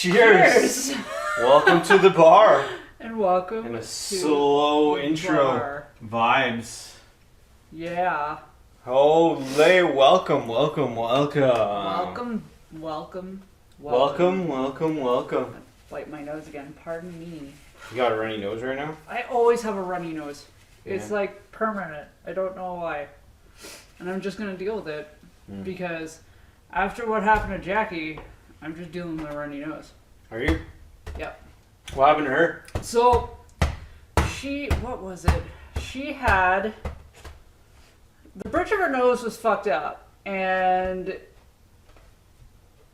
Cheers! Welcome to the bar. And welcome And a to slow the intro bar. vibes. Yeah. Holy, welcome. Welcome. Bite my nose again. Pardon me. You got a runny nose right now? I always have a runny nose. Yeah. It's like permanent. I don't know why. And I'm just gonna deal with it because after what happened to Jackie, I'm just dealing with a runny nose. Are you? Yep. What happened to her? So what was it? She had the bridge of her nose was fucked up, and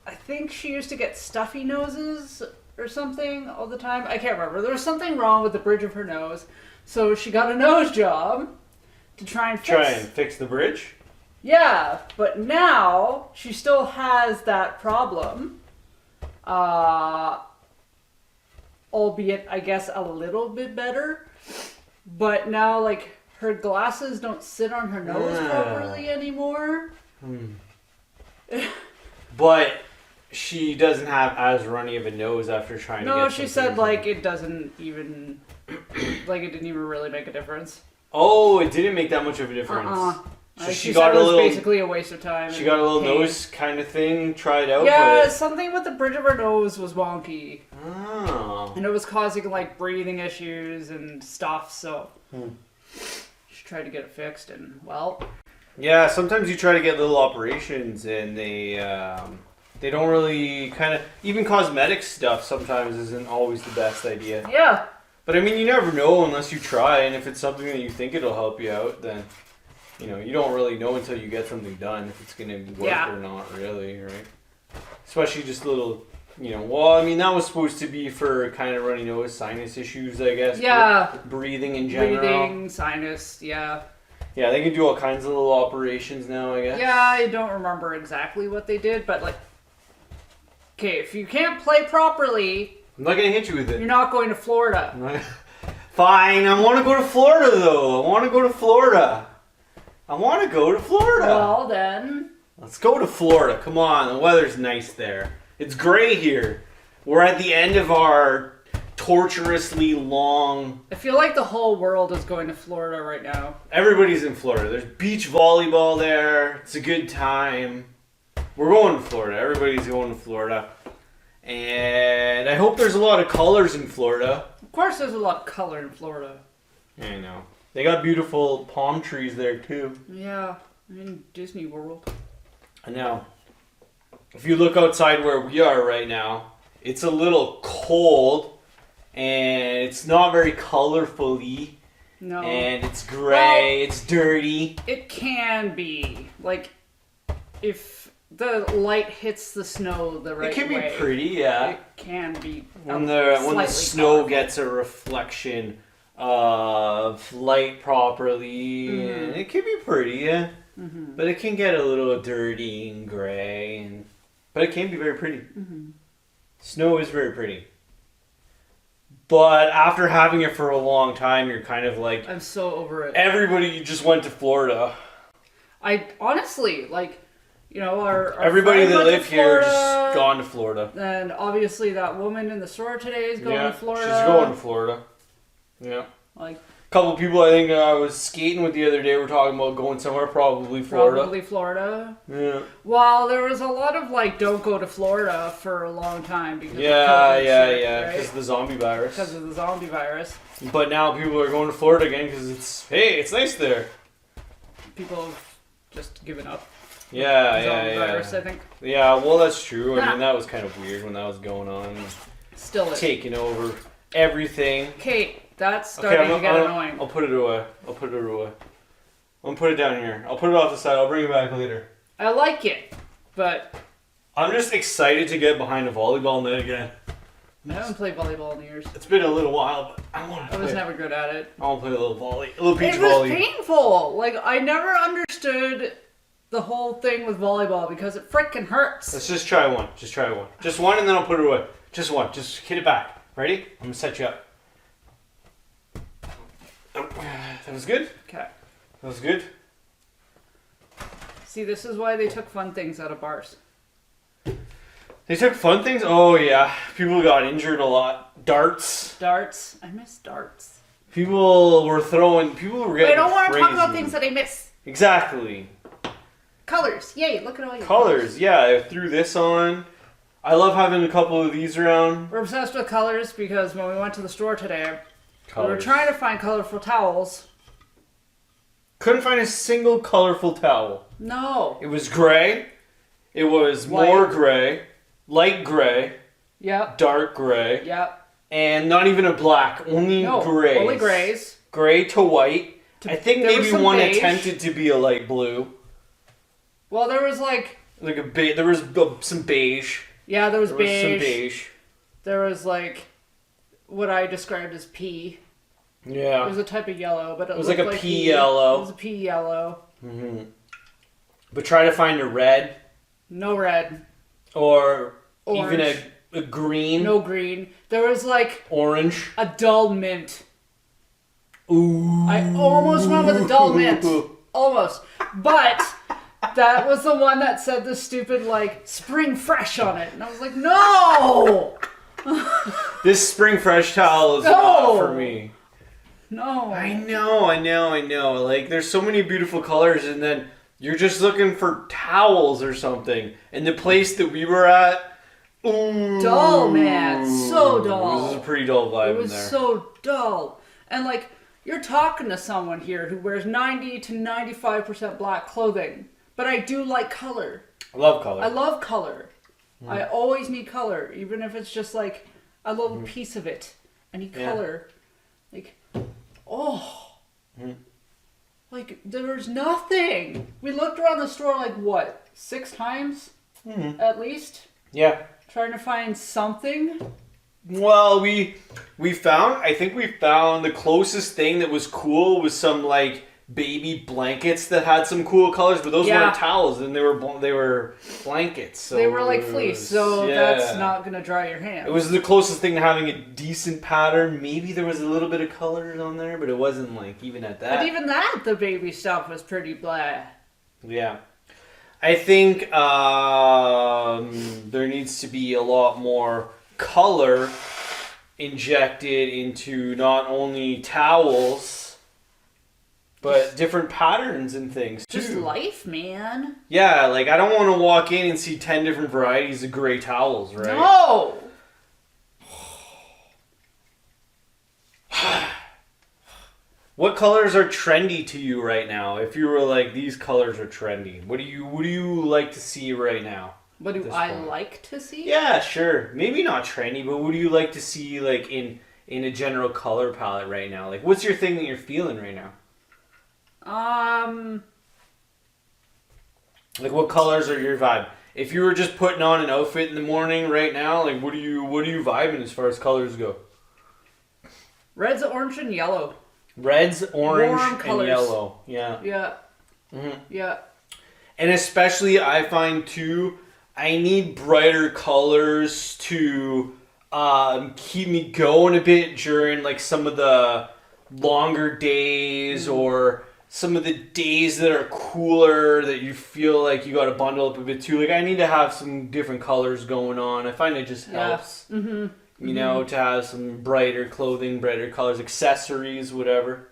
I think she used to get stuffy noses or something all the time. I can't remember. There was something wrong with the bridge of her nose, so she got a nose job to try and fix the bridge? Yeah, but now she still has that problem. Albeit, I guess, a little bit better. But now, like, her glasses don't sit on her nose properly anymore. But she doesn't have as runny of a nose after trying to get No, she said, something. like, it doesn't even... like, it didn't even really make a difference. Oh, it didn't make that much of a difference. So she got said it was basically a waste of time. She got a little nose kind of thing tried out. Yeah, something with the bridge of her nose was wonky. Oh. And it was causing, like, breathing issues and stuff, so... She tried to get it fixed, and, well... Yeah, sometimes you try to get little operations, and they don't really kind of... Even cosmetic stuff sometimes isn't always the best idea. Yeah. But, I mean, you never know unless you try, and if it's something that you think it'll help you out, then... You know, you don't really know until you get something done if it's going to work or not, really, right? Especially just little, you know, well, I mean, that was supposed to be for kind of runny nose, sinus issues, I guess. Yeah. Breathing in general. Breathing, sinus, yeah. Yeah, they can do all kinds of little operations now, I guess. Yeah, I don't remember exactly what they did, but, like, okay, if you can't play properly... I'm not going to hit you with it. You're not going to Florida. Fine, I want to go to Florida, though. I want to go to Florida. Well, then. Let's go to Florida. Come on, the weather's nice there. It's gray here. We're at the end of our torturously long... I feel like the whole world is going to Florida right now. Everybody's in Florida. There's beach volleyball there. It's a good time. We're going to Florida. Everybody's going to Florida. And I hope there's a lot of colors in Florida. Of course there's a lot of color in Florida. I know. They got beautiful palm trees there, too. Yeah, in Disney World. I know. If you look outside where we are right now, it's a little cold, and it's not very colorful-y. No. And it's gray, it's dirty. It can be. Like, if the light hits the snow the right way. It can be pretty, yeah. It can be. When the snow gets a reflection of light properly, and it can be pretty, yeah. But it can get a little dirty and gray, but it can be very pretty. Snow is very pretty. But after having it for a long time, you're kind of like... I'm so over it. Everybody just went to Florida. I honestly, like, you know, our everybody that live here just gone to Florida. And obviously that woman in the store today is going to Florida. She's going to Florida. Yeah. Like, a couple of people I think I was skating with the other day were talking about going somewhere, probably Florida. Yeah. Well, there was a lot of, like, don't go to Florida for a long time because of COVID, because of the zombie virus. Because of the zombie virus. But now people are going to Florida again because it's nice there. People have just given up. Yeah. Virus, I think. Yeah, well, that's true. I mean, that was kind of weird when that was going on. Still is. Taking over everything. Kate. That's starting to get annoying. I'll put it away. I'm gonna put it down here. I'll put it off the side. I'll bring it back later. I like it, but... I'm just excited to get behind a volleyball net again. I haven't played volleyball in years. It's been a little while, but I want to play. I was never good at it. I want to play a little beach volley. It was painful. Like, I never understood the whole thing with volleyball because it frickin' hurts. Let's just try one. Just one, and then I'll put it away. Just one. Just hit it back. Ready? I'm gonna set you up. That was good? Okay. That was good? See, this is why they took fun things out of bars. They took fun things? Oh, yeah. People got injured a lot. Darts. Darts. I miss darts. People were getting I don't want to crazy. talk about things that I miss. Exactly. Colors. Yay, look at all your colors. Yeah, I threw this on. I love having a couple of these around. We're obsessed with colors because when we went to the store today, Colors. we were trying to find colorful towels. Couldn't find a single colorful towel. No. It was gray. It was White. more gray. Light gray. Yep. Dark gray. Yep. And not even a black. Only grays. Only grays. Gray to white. I think maybe one beige. attempted to be a light blue. Well, there was there was some beige. Yeah, there was Some beige. beige. There was what I described as pea. Yeah. It was a type of yellow, but it was looked like a pea yellow. It was a pea yellow. Mm-hmm. But try to find a red. No red. Or Orange. even a green. No green. There was orange. a dull mint. Ooh. I almost went with a dull mint. Almost. But that was the one that said the stupid spring fresh on it. And I was like, no! This spring fresh towel is not for me. No. I know. There's so many beautiful colors, and then you're just looking for towels or something. And the place that we were at, ooh, dull, man. So dull. This is a pretty dull vibe in there. It was so dull. And you're talking to someone here who wears 90 to 95% black clothing. But I do like color. I love color. I love color. I always need color, even if it's just a little piece of it. I need color. There's nothing. We looked around the store 6 times? At least? Yeah. Trying to find something? Well, I think we found the closest thing that was cool was some baby blankets that had some cool colors, but those weren't towels, and they were blankets. So they were fleece, so that's not gonna dry your hands. It was the closest thing to having a decent pattern. Maybe there was a little bit of colors on there, but it wasn't even at that. But even that, the baby stuff was pretty blah. Yeah. I think there needs to be a lot more color injected into not only towels, but different patterns and things too. Just life, man. Yeah, I don't want to walk in and see 10 different varieties of gray towels, right? No! What colors are trendy to you right now? If you were these colors are trendy, what do you like to see right now? What do I like to see? Yeah, sure. Maybe not trendy, but what do you like to see in a general color palette right now? What's your thing that you're feeling right now? What colors are your vibe? If you were just putting on an outfit in the morning right now, what are you vibing as far as colors go? Reds, orange, and yellow. Reds, orange, and yellow. Yeah. Yeah. Mm-hmm. Yeah. And especially, I find too, I need brighter colors to keep me going a bit during some of the longer days or some of the days that are cooler that you feel you got to bundle up a bit too. I need to have some different colors going on. I find it just helps. Mm-hmm. You know, to have some brighter clothing, brighter colors, accessories, whatever.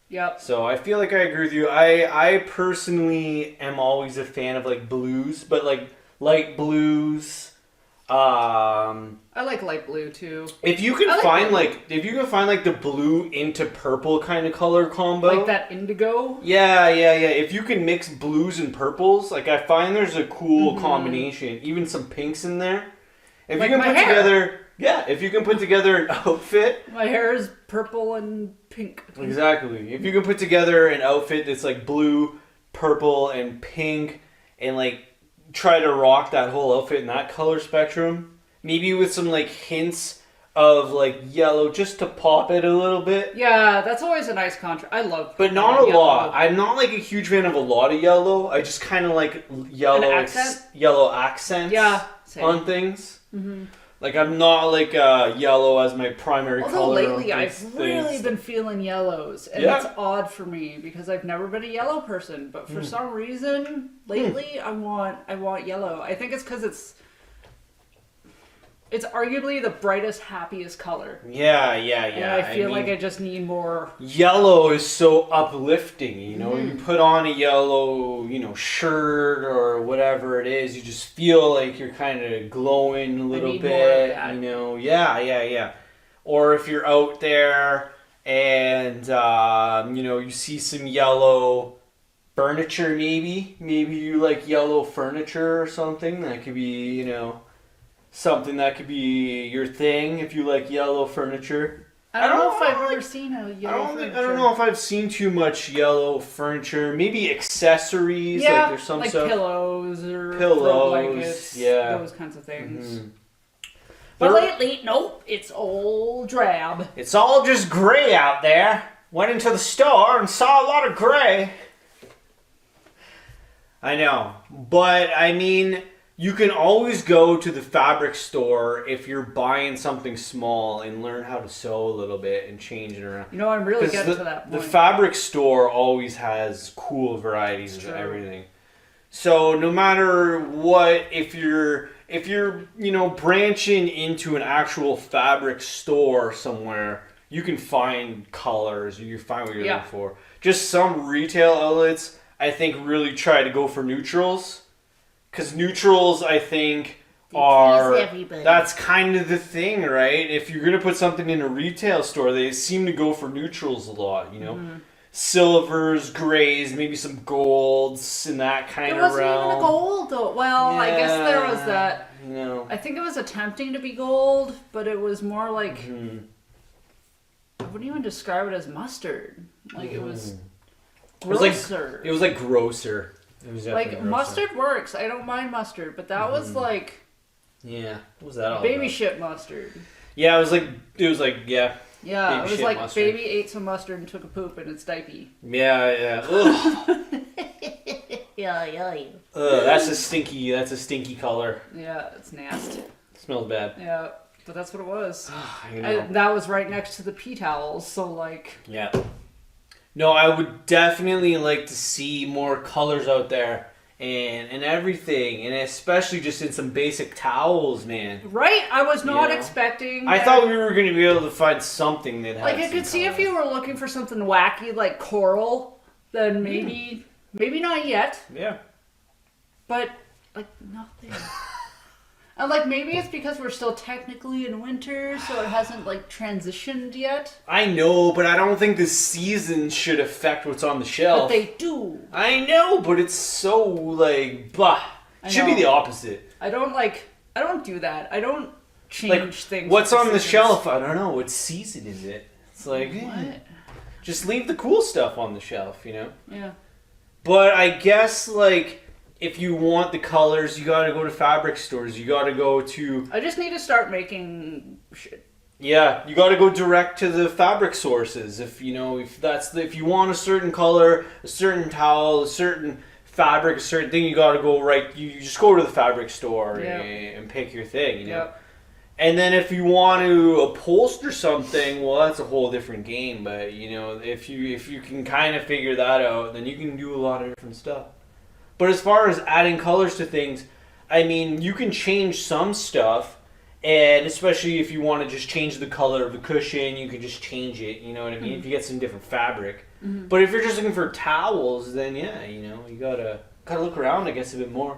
Yep. So I feel I agree with you. I personally am always a fan of blues, but light blues. I like light blue too. If you can find the blue into purple kind of color combo, that indigo. Yeah. If you can mix blues and purples, I find there's a cool combination. Even some pinks in there. If you can put together. Yeah, if you can put together an outfit. My hair is purple and pink. Exactly. If you can put together an outfit that's blue, purple, and pink, and try to rock that whole outfit in that color spectrum, maybe with some hints of yellow just to pop it a little bit. Yeah, that's always a nice contrast. I love. But not a lot. I'm not a huge fan of a lot of yellow. I just kind of like yellow yellow accents. Yeah, same. On things. Mm-hmm. I'm not yellow as my primary color. Although lately I've really been feeling yellows, and it's odd for me because I've never been a yellow person. But for some reason, lately I want yellow. I think it's because It's arguably the brightest, happiest color. Yeah. And I feel like I just need more. Yellow is so uplifting, you know. You put on a yellow, shirt or whatever it is, you just feel like you're kind of glowing a little bit, you know. Yeah. Or if you're out there and you see some yellow furniture, maybe you like yellow furniture or something. That could be, something that could be your thing if you like yellow furniture. I don't know if I've ever seen a yellow furniture. I don't know if I've seen too much yellow furniture. Maybe accessories, yeah, like there's some stuff. Pillows or throw blankets, those kinds of things. But lately, nope, it's all drab. It's all just gray out there. Went into the store and saw a lot of gray. I know, but I mean, you can always go to the fabric store if you're buying something small and learn how to sew a little bit and change it around. I'm really getting to that point. The fabric store always has cool varieties of everything. So no matter what, if you're branching into an actual fabric store somewhere, you can find colors. You can find what you're looking for. Just some retail outlets, I think, really try to go for neutrals. Because neutrals, I think, that's kind of the thing, right? If you're going to put something in a retail store, they seem to go for neutrals a lot, Silvers, grays, maybe some golds in that kind of realm. There wasn't even a gold, though. Well, I guess there was that. No. I think it was attempting to be gold, but it was more like... I wouldn't even describe it as mustard. Like, it was grosser. It was like grosser. It was like mustard works. I don't mind mustard, but that was like what was that all baby about? shit mustard. Yeah, it was like Yeah, it was like mustard. Baby ate some mustard and took a poop and it's diaper. Yeah. Ugh. Yeah. That's a stinky color. Yeah, it's nasty. It smells bad. Yeah, but that's what it was. And that was right next to the pee towels, so like. Yeah. No, I would definitely like to see more colors out there and everything, and especially just in some basic towels, man. Right? I was not expecting... I thought we were going to be able to find something that had like, I could see if you were looking for something wacky like coral, then maybe not yet. Yeah. But, like, nothing. And, like, maybe it's because we're still technically in winter, so it hasn't, like, transitioned yet. I know, but I don't think the season should affect what's on the shelf. But they do. I know, but it's so, like, blah. It should be the opposite. I don't do that. I don't change things. What's on the shelf? I don't know. What season is it? It's like, what? Just leave the cool stuff on the shelf, Yeah. But I guess, like... If you want the colors, you gotta go to fabric stores. You gotta go to... I just need to start making shit. Yeah, you gotta go direct to the fabric sources. If you want a certain color, a certain towel, a certain fabric, a certain thing, you gotta go right... You just go to the fabric store and pick your thing, Yep. And then if you want to upholster something, well, that's a whole different game. But, if you can kind of figure that out, then you can do a lot of different stuff. But as far as adding colors to things, I mean, you can change some stuff, and especially if you want to just change the color of the cushion, you can just change it, you know what I mean? If you get some different fabric. But if you're just looking for towels, then you gotta look around, I guess, a bit more.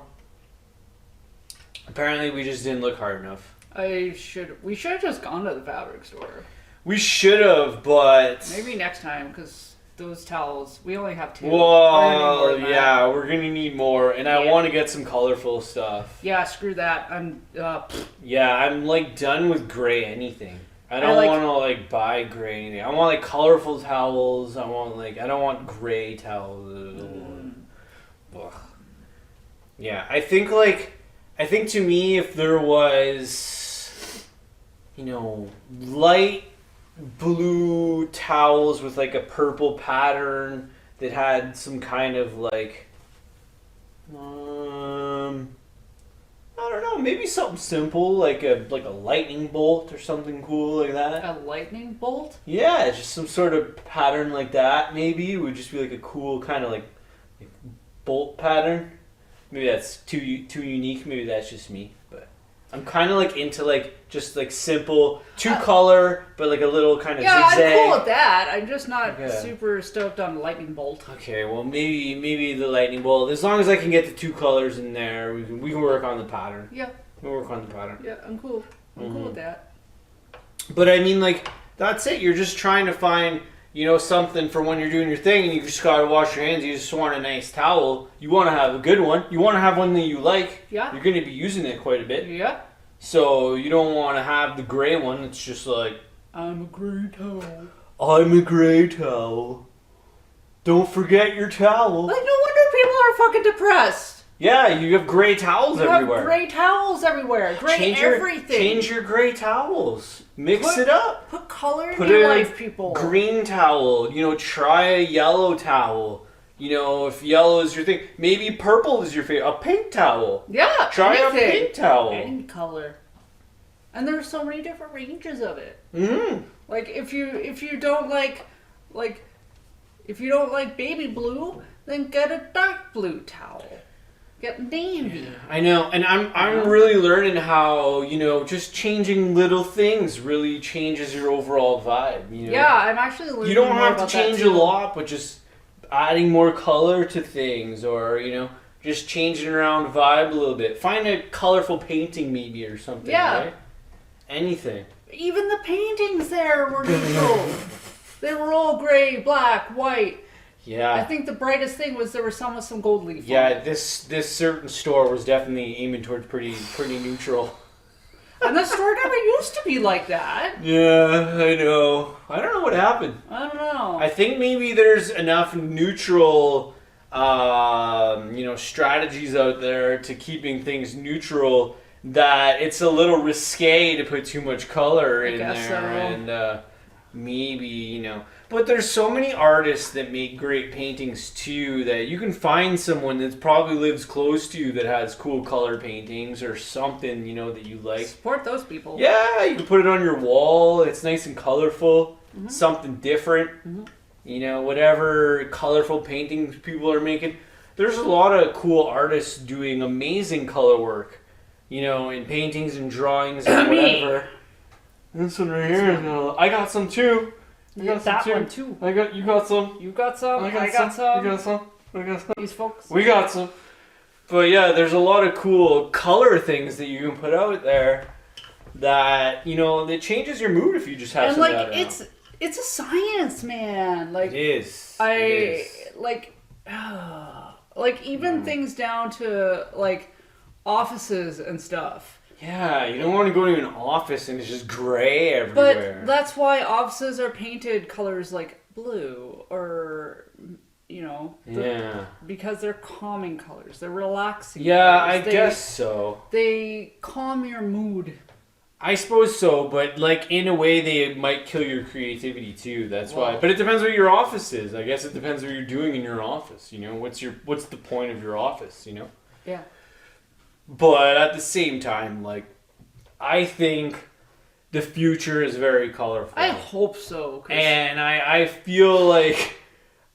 Apparently, we just didn't look hard enough. We should have just gone to the fabric store. We should have, but... Maybe next time, because... Those towels, we only have 2. Well, yeah, we're gonna need more, and I want to get some colorful stuff. Yeah, screw that. I'm like done with gray anything. I don't want to like buy gray anything. I want like colorful towels. I don't want gray towels. Ugh. Yeah, I think to me, if there was, light blue towels with like a purple pattern that had some kind of like I don't know, maybe something simple like a lightning bolt or something cool like that. A lightning bolt? Yeah, just some sort of pattern like that. Maybe it would just be like a cool kind of like bolt pattern. Maybe that's too unique. Maybe that's just me, but I'm kind of like into like just like simple 2-color, but like a little kind of yeah, zigzag. I'm cool with that. I'm just not super stoked on lightning bolt. Okay, well maybe the lightning bolt. As long as I can get the 2 colors in there, we can work on the pattern. Yeah. We'll work on the pattern. Yeah, I'm cool. I'm cool with that. But I mean, like, that's it. You're just trying to find, you know, something for when you're doing your thing, and you just gotta wash your hands. You just want a nice towel. You want to have a good one. You want to have one that you like. Yeah. You're going to be using it quite a bit. Yeah. So you don't want to have the gray one. It's just like, I'm a gray towel. I'm a gray towel. Don't forget your towel. Like, no wonder people are fucking depressed. Yeah, you have gray towels everywhere. You have gray towels everywhere. Gray everything. Change your gray towels. Mix it up. Put color in Put your a life, people. Green towel. You know, try a yellow towel. You know, if yellow is your thing, maybe purple is your favorite. A pink towel. Yeah, try anything. a pink towel. Any color. And there's so many different ranges of it. Mm-hmm. Like if you don't like if you don't like baby blue, then get a dark blue towel. Get navy. Yeah, I know, and I'm really learning how, you know, just changing little things really changes your overall vibe. You know? Yeah, I'm actually learning. You don't more have about to change that a lot, but just adding more color to things, or you know, just changing around vibe a little bit. Find a colorful painting maybe or something. Yeah. Right? Anything. Even the paintings there were neutral. They were all gray, black, white. Yeah. I think the brightest thing was there were some with some gold leaf. Yeah, this certain store was definitely aiming towards pretty neutral. And the store never used to be like that. Yeah, I know. I don't know what happened. I don't know. I think maybe there's enough neutral, you know, strategies out there to keeping things neutral that it's a little risque to put too much color in there, so. And maybe, you know. But there's so many artists that make great paintings too that you can find someone that probably lives close to you that has cool color paintings or something, you know, that you like. Support those people. Yeah, you can put it on your wall. It's nice and colorful. Mm-hmm. Something different. Mm-hmm. You know, whatever colorful paintings people are making. There's a lot of cool artists doing amazing color work. You know, in paintings and drawings and whatever. This one right here. I got some too. You got that one too. You got some. You got some. I got some. You got some. We got some. These folks. We got some. But yeah, there's a lot of cool color things that you can put out there that, you know, that changes your mood if you just have and some like that it's a science, man. Like it is. Like even things down to like offices and stuff. Yeah, you don't want to go to an office and it's just gray everywhere. But that's why offices are painted colors like blue or, you know, because they're calming colors. They're relaxing. Yeah, colors. I guess so. They calm your mood. I suppose so, but like in a way they might kill your creativity too. That's why. But it depends what your office is. I guess it depends what you're doing in your office, you know. What's the point of your office, you know? Yeah. But at the same time, like, I think the future is very colorful. I hope so. And I feel like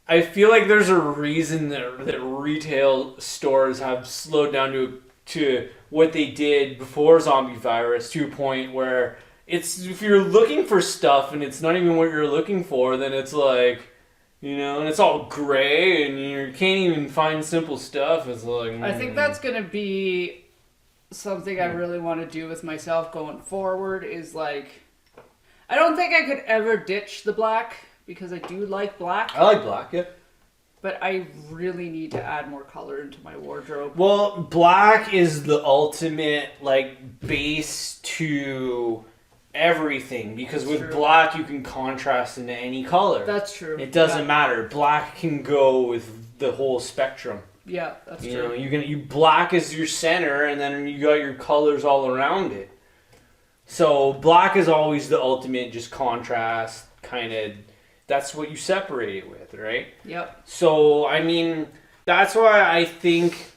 there's a reason that retail stores have slowed down to what they did before zombie virus, to a point where it's, if you're looking for stuff and it's not even what you're looking for, then it's like, you know, and it's all gray and you can't even find simple stuff. It's like, I think that's going to be something I really want to do with myself going forward, is like, I don't think I could ever ditch the black because I do like black. I like black, yeah. But I really need to add more color into my wardrobe. Well, black is the ultimate, like, base to everything, because That's with true. black you can contrast into any color. That's true. It doesn't matter. Black can go with the whole spectrum. Yeah, that's You true. know, you black is your center, and then you got your colors all around it. So black is always the ultimate, just contrast kind of. That's what you separate it with, right? Yep. So I mean, that's why I think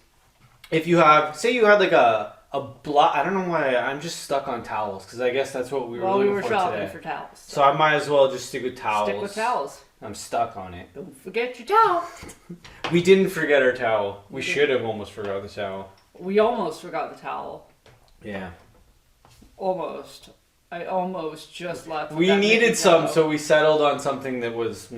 if you have, say you had like a block. I don't know why I'm just stuck on towels, because I guess that's what we were looking for shopping today. for towels. So I might as well just stick with towels. Stick with towels. I'm stuck on it. Don't forget your towel. We didn't forget our towel. We should have almost forgot the towel. We almost forgot the towel. Yeah. Almost. I almost just left. We needed some, so we settled on something that was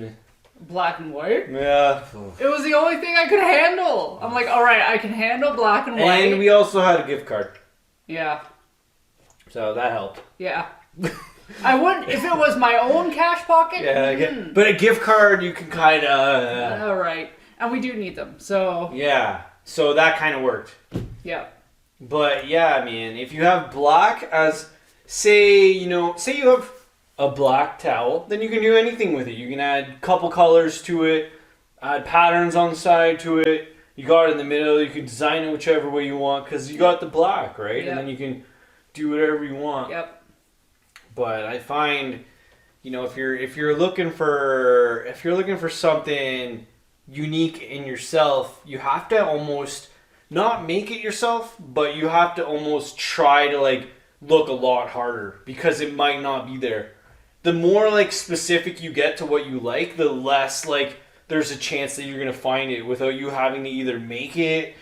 black and white. Yeah. It was the only thing I could handle. I'm like, all right, I can handle black and white. And we also had a gift card. Yeah. So that helped. Yeah. I wouldn't if it was my own cash pocket. Yeah, but a gift card you can kind of. All right, and we do need them, so. Yeah, so that kind of worked. Yeah. But yeah, man, if you have black as, say you have a black towel, then you can do anything with it. You can add a couple colors to it, add patterns on the side to it. You got it in the middle. You can design it whichever way you want because you got the black, right? Yep. And then you can do whatever you want. Yep. But I find, if you're looking for something unique in yourself, you have to almost not make it yourself, but you have to almost try to look a lot harder because it might not be there. The more specific you get to what you like, the less there's a chance that you're gonna find it without you having to either make it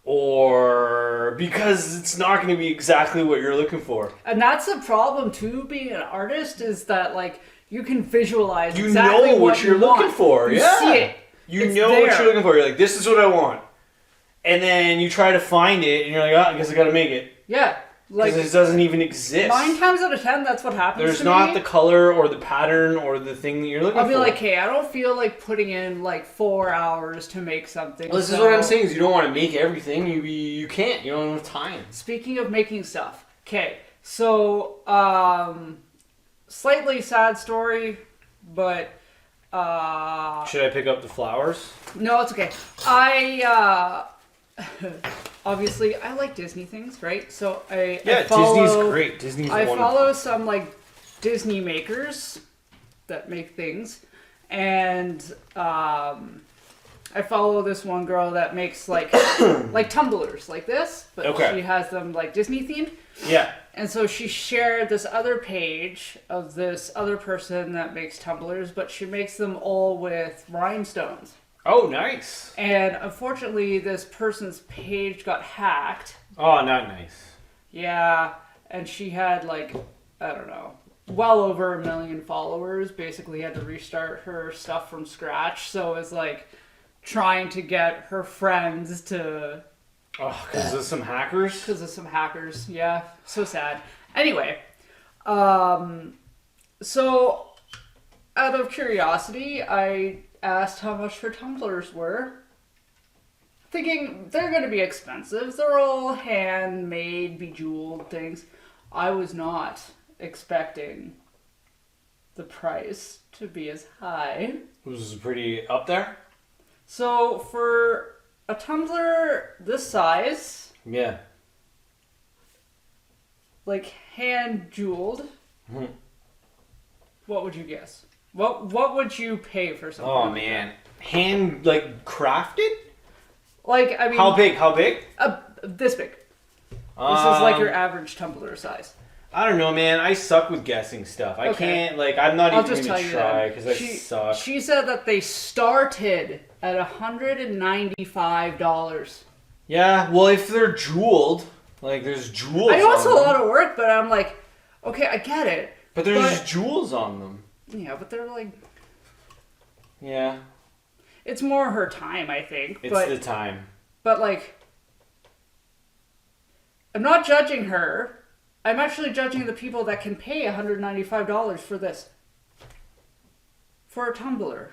or because it's not going to be exactly what you're looking for. And that's the problem too, being an artist, is that you can visualize you exactly know what you're looking for. You see it. You know what you're looking for. You're like, this is what I want. And then you try to find it and you're like, I guess I got to make it. Yeah. Because it doesn't even exist. 9 times out of 10, that's what happens. There's not the color or the pattern or the thing that you're looking for. I'll be like, hey, I don't feel like putting in 4 hours to make something. Well, this is what I'm saying, is you don't want to make everything. You can't. You don't have time. Speaking of making stuff. Okay, so, slightly sad story, but, should I pick up the flowers? No, it's okay. Obviously, I like Disney things, right? So I follow, Disney's great. Disney's wonderful. I follow some Disney makers that make things, and I follow this one girl that makes like tumblers like this, but she has them Disney themed. Yeah. And so she shared this other page of this other person that makes tumblers, but she makes them all with rhinestones. Oh, nice. And unfortunately, this person's page got hacked. Oh, not nice. Yeah, and she had I don't know, well over 1 million followers. Basically had to restart her stuff from scratch. So it was trying to get her friends to... Oh, because of some hackers? Because of some hackers, yeah. So sad. Anyway, so out of curiosity, I asked how much her tumblers were, thinking they're going to be expensive. They're all handmade, bejeweled things. I was not expecting the price to be as high. It was pretty up there? So for a tumbler this size, yeah, hand jeweled, what would you guess? What would you pay for something? Oh man, hand crafted? I mean, how big? This big. This is your average tumbler size. I don't know, man. I suck with guessing stuff. I can't. I'm not even gonna try because I suck. She said that they started at $195. Yeah, well, if they're jeweled, there's jewels. I know it's a lot of work, but I'm okay, I get it. But there's jewels on them. Yeah, but they're Yeah. It's more her time, I think. It's the time. But I'm not judging her. I'm actually judging the people that can pay $195 for this. For a tumbler.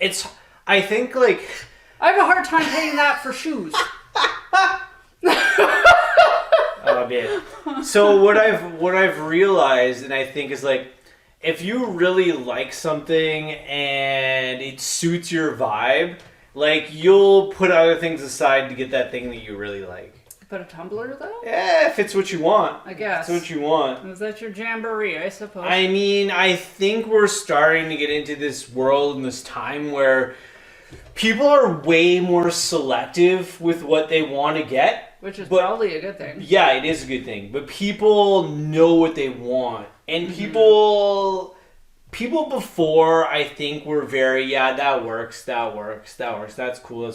I think I have a hard time paying that for shoes. Oh man. So what I've realized, and I think is if you really like something and it suits your vibe, you'll put other things aside to get that thing that you really like. But a tumbler, though? Yeah, if it's what you want. I guess. If it's what you want. Is that your jamboree, I suppose? I mean, I think we're starting to get into this world and this time where people are way more selective with what they want to get. Which is probably a good thing. Yeah, it is a good thing. But people know what they want. And people before, I think, were very, that works, that's cool.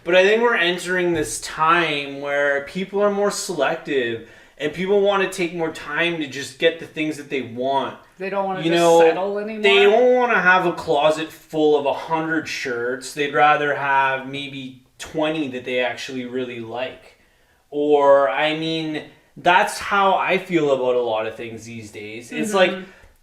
But I think we're entering this time where people are more selective And people want to take more time to just get the things that they want. They don't want to settle anymore. They don't want to have a closet full of 100 shirts. They'd rather have maybe 20 that they actually really like. Or, I mean, that's how I feel about a lot of things these days. It's like,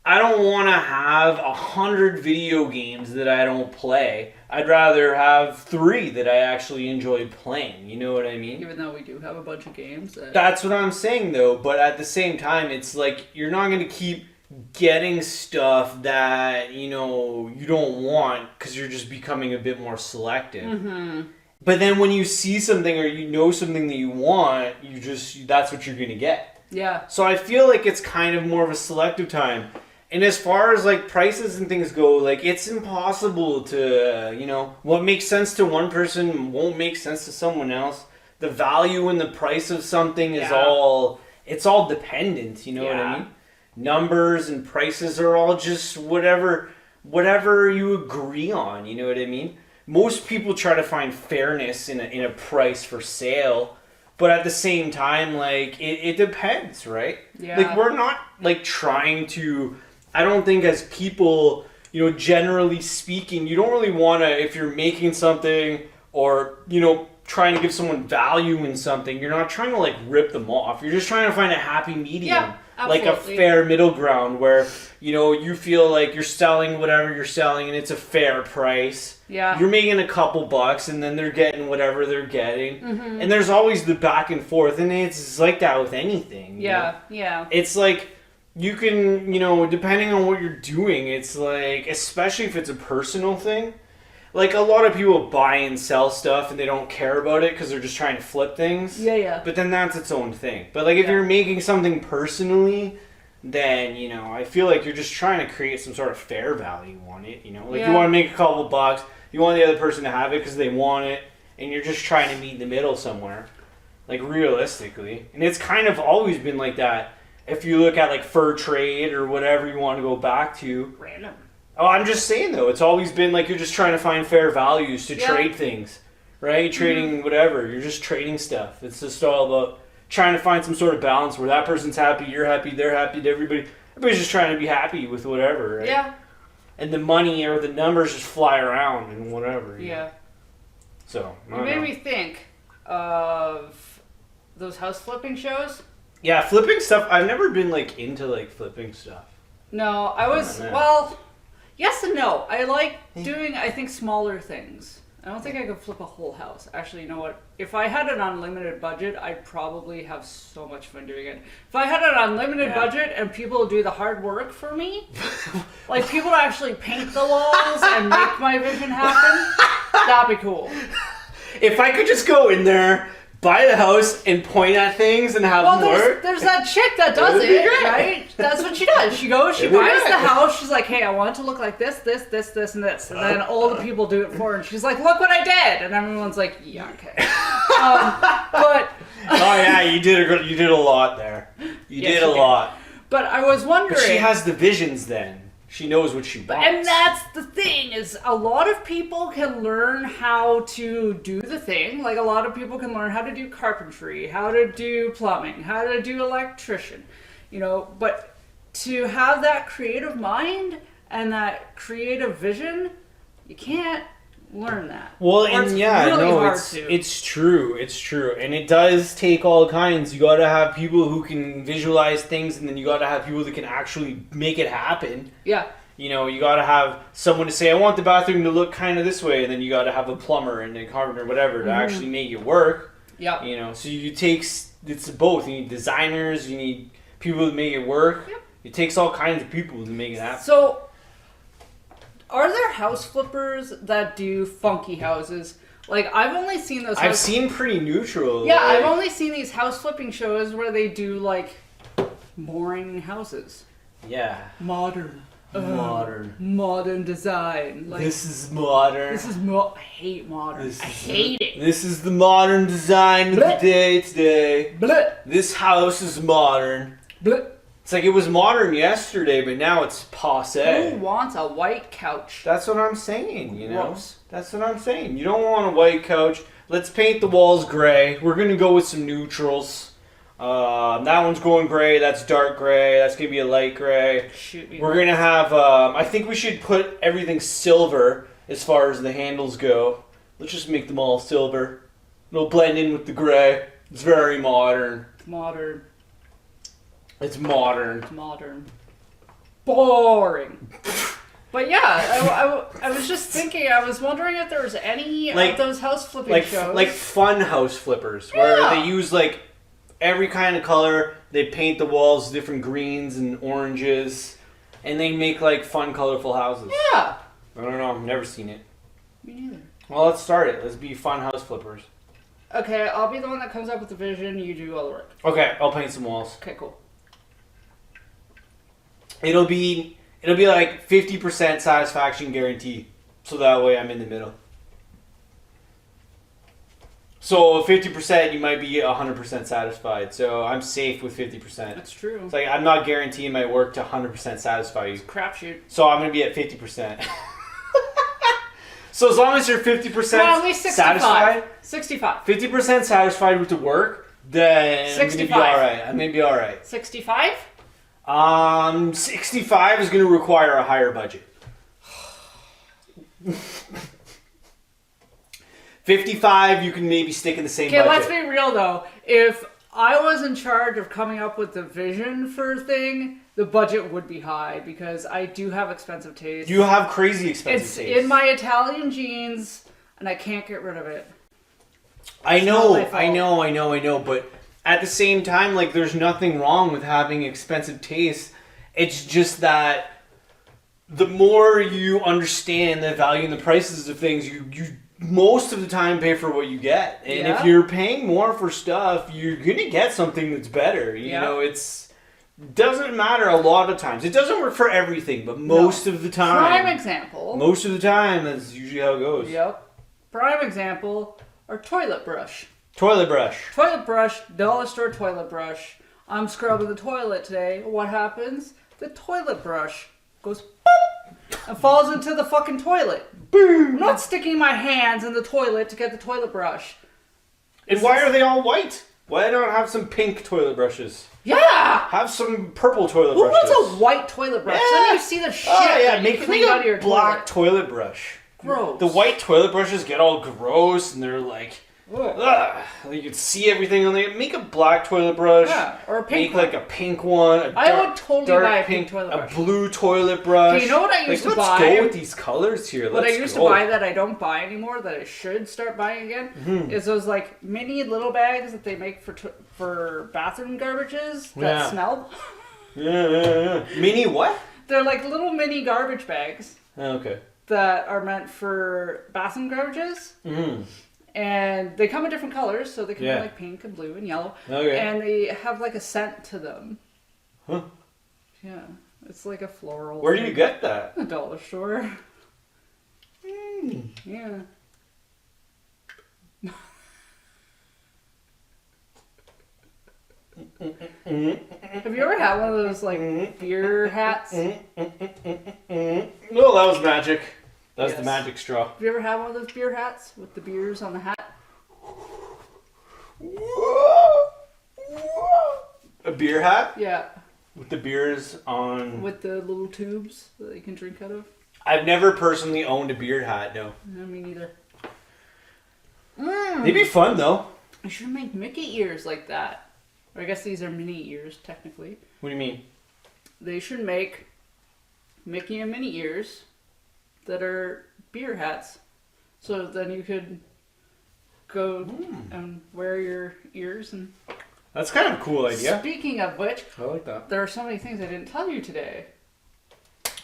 I don't want to have 100 video games that I don't play. I'd rather have 3 that I actually enjoy playing. You know what I mean? Even though we do have a bunch of games. That's what I'm saying, though. But at the same time, it's like, you're not going to keep getting stuff that, you know, you don't want because you're just becoming a bit more selective. But then when you see something or you know something that you want, that's what you're going to get. Yeah. So I feel like it's kind of more of a selective time. And as far as like prices and things go, like it's impossible to, you know, what makes sense to one person won't make sense to someone else. The value and the price of something is it's all dependent, you know what I mean? Numbers and prices are all just whatever you agree on, you know what I mean? Most people try to find fairness in a price for sale, but at the same time, like, it depends, right? Yeah. Like, we're not, like, trying to... I don't think as people, you know, generally speaking, you don't really want to, if you're making something or, you know, trying to give someone value in something, you're not trying to, like, rip them off. You're just trying to find a happy medium. Yeah, absolutely. Like a fair middle ground where, you know, you feel like you're selling whatever you're selling and it's a fair price. Yeah. You're making a couple bucks and then they're getting whatever they're getting. And there's always the back and forth, and it's like that with anything. Yeah, you know? It's like... You can, you know, depending on what you're doing, it's like, especially if it's a personal thing, like a lot of people buy and sell stuff and they don't care about it because they're just trying to flip things. Yeah. But then that's its own thing. But like if you're making something personally, then, you know, I feel like you're just trying to create some sort of fair value on it, you know? Like you want to make a couple bucks, you want the other person to have it because they want it, and you're just trying to meet in the middle somewhere, like realistically. And it's kind of always been like that. If you look at like fur trade or whatever you want to go back to. Random. Oh, I'm just saying though, it's always been like you're just trying to find fair values to trade things, right? Trading whatever. You're just trading stuff. It's just all about trying to find some sort of balance where that person's happy, you're happy, they're happy, everybody's just trying to be happy with whatever, right? Yeah. And the money or the numbers just fly around and whatever. You know? So, you made me think of those house flipping shows. Yeah, flipping stuff. I've never been like into like flipping stuff. No, I was well, yes and no. I like doing I think smaller things. I don't think I could flip a whole house. Actually, you know what? If I had an unlimited budget, I'd probably have so much fun doing it. If I had an unlimited budget and people do the hard work for me, like people to actually paint the walls and make my vision happen, that'd be cool. If I could just go in there, buy the house and point at things and have them work. There's that chick that does it, right? That's what she does. She goes, she buys the house. She's like, hey, I want it to look like this, and this. And then all the people do it for her. And she's like, look what I did. And everyone's like, yeah, okay. But oh yeah, you did a lot there. You did a lot. But I was wondering. But she has the visions then. She knows what she wants. And that's the thing, is a lot of people can learn how to do the thing. Like a lot of people can learn how to do carpentry, how to do plumbing, how to do electrician, you know, but to have that creative mind and that creative vision, you can't learn that. Well, or and it's true. It's true. And it does take all kinds. You got to have people who can visualize things, and then you got to have people that can actually make it happen. Yeah. You know, you got to have someone to say, I want the bathroom to look kind of this way, and then you got to have a plumber and a carpenter, whatever, to actually make it work. Yeah. You know, so it's both. You need designers, you need people that make it work. Yep. It takes all kinds of people to make it happen. So, are there house flippers that do funky houses? Like, I've only seen those. I've seen pretty neutral. Yeah, I've only seen these house flipping shows where they do, like, boring houses. Yeah. Modern design. Like, this is modern. I hate modern. I hate it. This is the modern design of the day today. Blech. This house is modern. Blech. It's like it was modern yesterday, but now it's passé. Who wants a white couch? That's what I'm saying, you know? Gross. That's what I'm saying. You don't want a white couch. Let's paint the walls gray. We're going to go with some neutrals. That one's going gray. That's dark gray. That's going to be a light gray. Shoot me. We're going to have, I think we should put everything silver as far as the handles go. Let's just make them all silver. It'll blend in with the gray. It's very modern. Modern. It's modern. It's modern. Boring. But yeah, I was just thinking, I was wondering if there was any of those house flipping shows. Like fun house flippers, where they use like every kind of color. They paint the walls different greens and oranges, and they make like fun, colorful houses. Yeah. I don't know. I've never seen it. Me neither. Well, let's start it. Let's be fun house flippers. Okay, I'll be the one that comes up with the vision. You do all the work. Okay, I'll paint some walls. Okay, cool. It'll be like 50% satisfaction guarantee. So that way I'm in the middle. So 50% you might be 100% satisfied. So I'm safe with 50%. That's true. It's like I'm not guaranteeing my work to 100% satisfy you. Crapshoot. So I'm going to be at 50%. So as long as you're 50% at least 65. satisfied, 65. 50% satisfied with the work, then 65. I'm going to be all right. 65? 65 is going to require a higher budget. 55, you can maybe stick in the same budget. Okay, let's be real though. If I was in charge of coming up with the vision for a thing, the budget would be high because I do have expensive taste. You have crazy expensive It's taste. in my Italian genes, and I can't get rid of it. I know, but at the same time, like, there's nothing wrong with having expensive taste. It's just that the more you understand the value and the prices of things, you most of the time pay for what you get. And if you're paying more for stuff, you're going to get something that's better. You know, doesn't matter a lot of times. It doesn't work for everything, but most of the time. Prime example. Most of the time, that's usually how it goes. Yep. Prime example, our toilet brush. Toilet brush. Toilet brush, dollar store toilet brush. I'm scrubbing the toilet today. What happens? The toilet brush goes boop, and falls into the fucking toilet. Boom! I'm not sticking my hands in the toilet to get the toilet brush. And why are they all white? Why don't I have some pink toilet brushes? Yeah! Have some purple toilet Who brushes. wants a white toilet brush? Yeah. Then you see the shit that you make clean out of your black toilet. toilet brush. Gross. The white toilet brushes get all gross and they're like, ugh. You can see everything on there. Make a black toilet brush. Yeah, or a pink Make one. like a pink one. I would totally buy a pink pink toilet brush. A blue toilet brush. Okay, you know what I used to buy? Let's go with these colors here. What I used to buy that I don't buy anymore, that I should start buying again, is those like mini little bags that they make for bathroom garbages that smell. Yeah. Mini what? They're like little mini garbage bags Okay. that are meant for bathroom garbages. Mm-hmm. And they come in different colors, so they can be like pink and blue and yellow. Okay. And they have like a scent to them. Huh. Yeah. It's like a floral. Where do you get that? A dollar store. Yeah. Have you ever had one of those like beer hats? No, that was magic. That was the magic straw. Have you ever had one of those beer hats with the beers on the hat? A beer hat? Yeah. With the beers on... With the little tubes that you can drink out of? I've never personally owned a beer hat, no. No, me neither. They'd be fun, though. I should make Mickey ears like that. Or I guess these are mini ears, technically. What do you mean? They should make Mickey and Minnie ears that are beer hats. So then you could go and wear your ears. And That's kind of a cool idea. Speaking of which, I like that. there are so many things I didn't tell you today.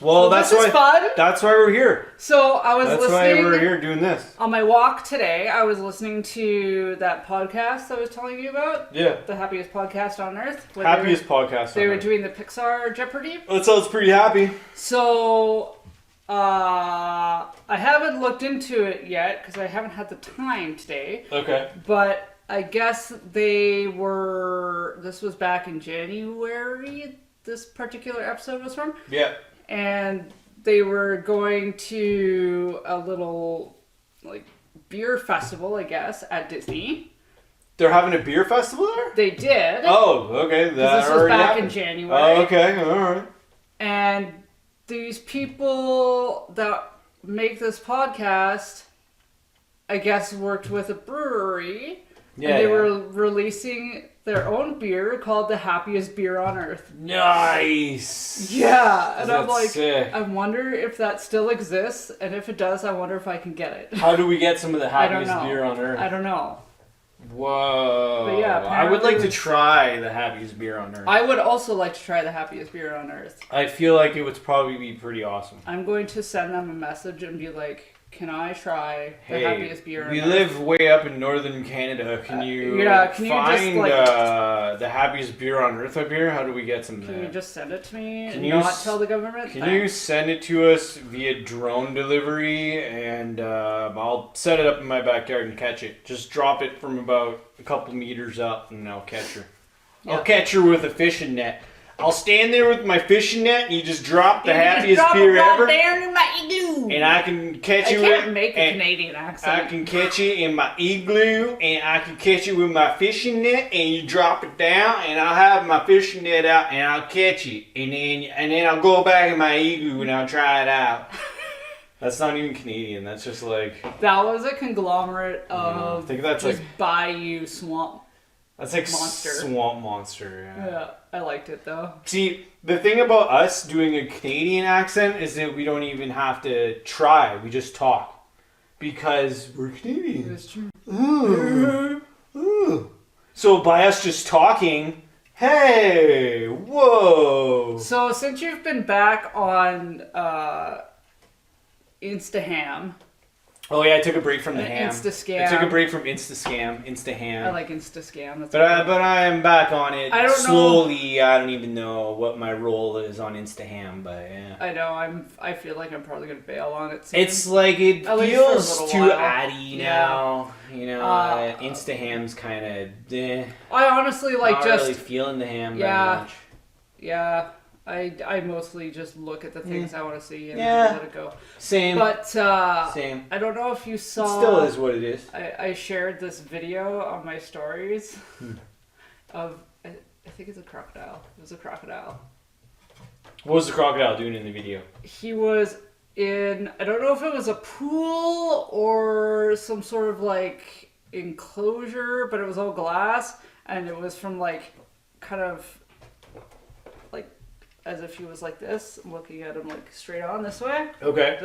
Well, So that's this why. is fun. That's why we're here. So I was That's listening. why we're here doing this. On my walk today, I was listening to that podcast I was telling you about. Yeah. The happiest podcast on earth. where Happiest podcast. They on were earth. doing the Pixar Jeopardy. That sounds pretty happy. So, I haven't looked into it yet because I haven't had the time today. Okay. But I guess this was back in January, this particular episode was from. Yeah. And they were going to a little, like, beer festival, I guess, at Disney. They're having a beer festival there? They did. Oh, okay. That this was back happened. in January. Oh, okay. All right. And these people that make this podcast, I guess, worked with a brewery. Yeah, and they were releasing their own beer called the Happiest Beer on Earth. Nice. Yeah, and I'm That's like, sick. I wonder if that still exists, and if it does, I wonder if I can get it. How do we get some of the I don't happiest know. beer on earth? I don't know. Whoa. But yeah, I would like to apparently- try the happiest beer on earth. I would also like to try the Happiest Beer on Earth. I feel like it would probably be pretty awesome. I'm going to send them a message and be like, can I try the Hey, Happiest Beer on we Earth? live way up in northern Canada. Can you can you just, find like- the happiest beer on earth up here? How do we get some of Can that? you just send it to me Can and you not s- tell the government? Can you send it to us via drone delivery, and I'll set it up in my backyard and catch it. Just drop it from about a couple meters up, and I'll catch her. Yeah. I'll catch her with a fishing net. I'll stand there with my fishing net, and you just drop the You just happiest drop beer it right ever, there in my igloo. and I can catch I you can't with. make a and Canadian I accent. can catch it in my igloo, and I can catch it with my fishing net, and you drop it down, and I'll have my fishing net out, and I'll catch it, and then I'll go back in my igloo and I'll try it out. That's not even Canadian. That's just like That was a conglomerate of I think that's just like bayou swamp. that's like Monster. swamp monster. Yeah. Yeah, I liked it though. See, the thing about us doing a Canadian accent is that we don't even have to try. We just talk because we're Canadian. It's true. Ooh. Ooh. So by us just talking, hey, whoa. So since you've been back on Instaham, Oh yeah, I took a break from the ham. Instascam. I took a break from Instaham. I like Instascam. That's But I am back on it I don't know. slowly. I don't even know what my role is on Instaham, but yeah. I know. I feel like I'm probably gonna bail on it soon. It's like it At least for a feels little too while. addy Yeah. now. You know, Uh, Instaham's kind of I honestly like not just really feeling the ham Yeah. very much. yeah. I mostly just look at the things I want to see and Yeah. let it go. Same. But Same. I don't know if you It saw. still is what it is. I shared this video on my stories Hmm. of I think it's a crocodile. It was a crocodile. What was the crocodile doing in the video? He was in, I don't know if it was a pool or some sort of like enclosure, but it was all glass, and it was from like kind of like as if he was like this, looking at him like straight on this way, Okay.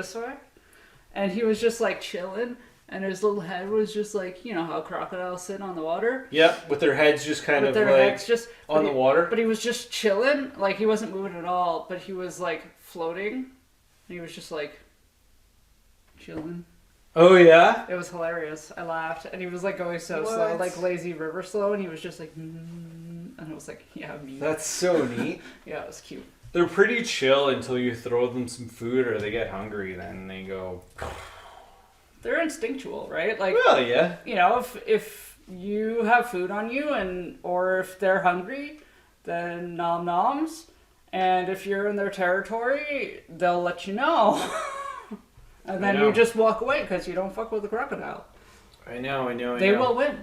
and he was just like chilling, and his little head was just like, you know how crocodiles sit on the water, Yep, with their heads just kind with of their like heads just on the water. But he was just chilling, like he wasn't moving at all, but he was like floating, and he was just like chilling. Oh yeah. It was hilarious. I laughed, and he was like going so slow, What? like lazy river slow, and he was just like, and I was like, yeah, me. That's so neat. Yeah, it was cute. They're pretty chill until you throw them some food or they get hungry. Then they go. They're instinctual, right? Like, Well, yeah. you know, if you have food on you, and or if they're hungry, then nom noms, and if you're in their territory, they'll let you know. And then know. you just walk away because you don't fuck with the crocodile. I know. They will win.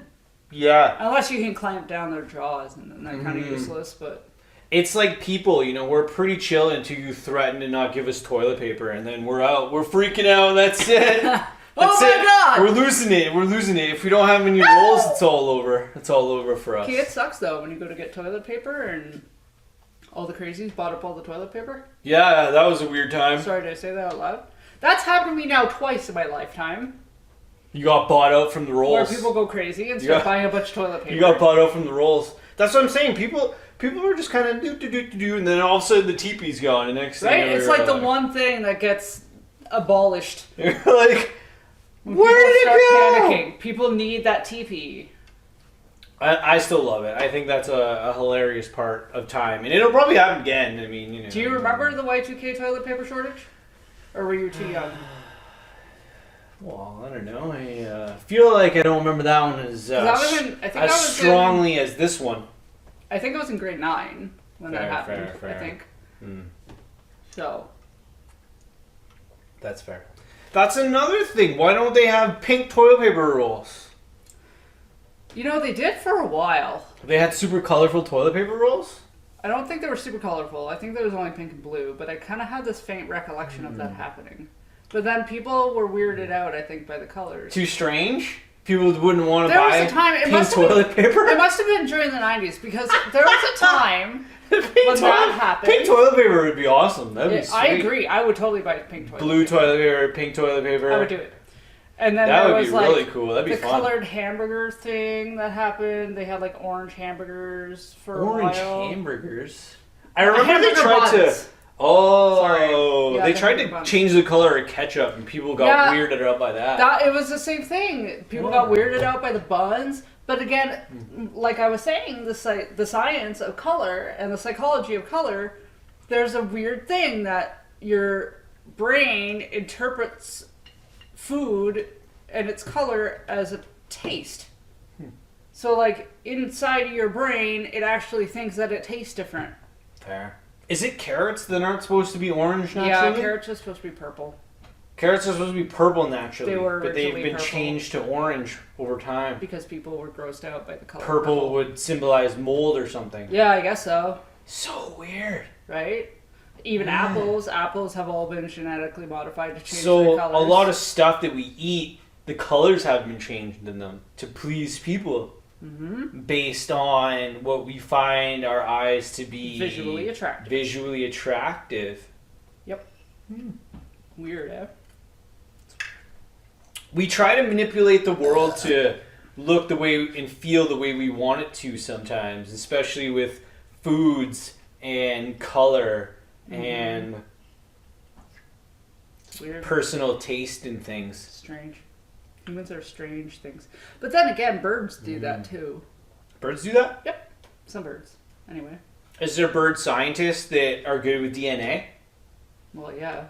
Yeah. Unless you can clamp down their jaws, and then they're kind of useless, but... It's like people, you know, we're pretty chill until you threaten to not give us toilet paper, and then we're out. We're freaking out. That's it. Oh That's my it. God! We're losing it. We're losing it. If we don't have any rolls, it's all over. It's all over for us. Okay, it sucks, though, when you go to get toilet paper, and all the crazies bought up all the toilet paper. Yeah, that was a weird time. Sorry, did I say that out loud? That's happened to me now twice in my lifetime. You got bought out from the rolls. Where people go crazy and start buying a bunch of toilet paper. You got bought out from the rolls. That's what I'm saying. People are just kind of do, and then all of a sudden the teepee's gone. And next thing Right? you know, It's you're like the one thing that gets abolished. You're like, When where did people it start go? panicking. People need that teepee. I still love it. I think that's a hilarious part of time, and it'll probably happen again. I mean, you know. Do you remember the Y2K toilet paper shortage? Or were you too young? Well, I don't know. I feel like I don't remember that one as strongly as this one. I think I was in grade 9 when that happened. Fair. I think. Mm. So. That's fair. That's another thing. Why don't they have pink toilet paper rolls? You know, they did for a while. They had super colorful toilet paper rolls? I don't think they were super colorful. I think there was only pink and blue, but I kind of had this faint recollection of that happening. But then people were weirded out, I think, by the colors. Too strange? People wouldn't want to There buy was a time, pink toilet paper? It must have been during the 90s, because there was a time when that happened. Pink toilet paper would be awesome. That'd be sweet. I agree. I would totally buy pink toilet Blue paper. toilet paper, pink toilet paper. I would do it. And then that there would was be like really cool. That'd be the fun. colored hamburger thing that happened. They had like orange hamburgers for a Orange while. hamburgers? I remember they Hamburger tried buns. to... Oh, Sorry. Yeah, they the tried hamburger to buns. change the color of ketchup and people got weirded out by that. It was the same thing. People got weirded out by the buns. But again, like I was saying, the science of color and the psychology of color, there's a weird thing that your brain interprets food and its color as a taste. So like inside of your brain, it actually thinks that it tastes different. Fair. Is it carrots that aren't supposed to be orange naturally? Yeah, carrots are supposed to be purple. Carrots are supposed to be purple naturally, They were but they've originally been purple. changed to orange over time. Because people were grossed out by the color. Purple would symbolize mold or something. Yeah, I guess so. So weird. Right? Even Yeah. apples have all been genetically modified to change So their colors. a lot of stuff that we eat, the colors have been changed in them to please people. Based on what we find our eyes to be visually attractive. Yep. Weird, eh? We try to manipulate the world to look the way and feel the way we want it to sometimes, especially with foods and color and Weird. personal taste in things. Strange. Humans are strange things. But then again, birds do that too. Birds do that? Yep. Some birds. Anyway. Is there bird scientists that are good with DNA? Well, yeah.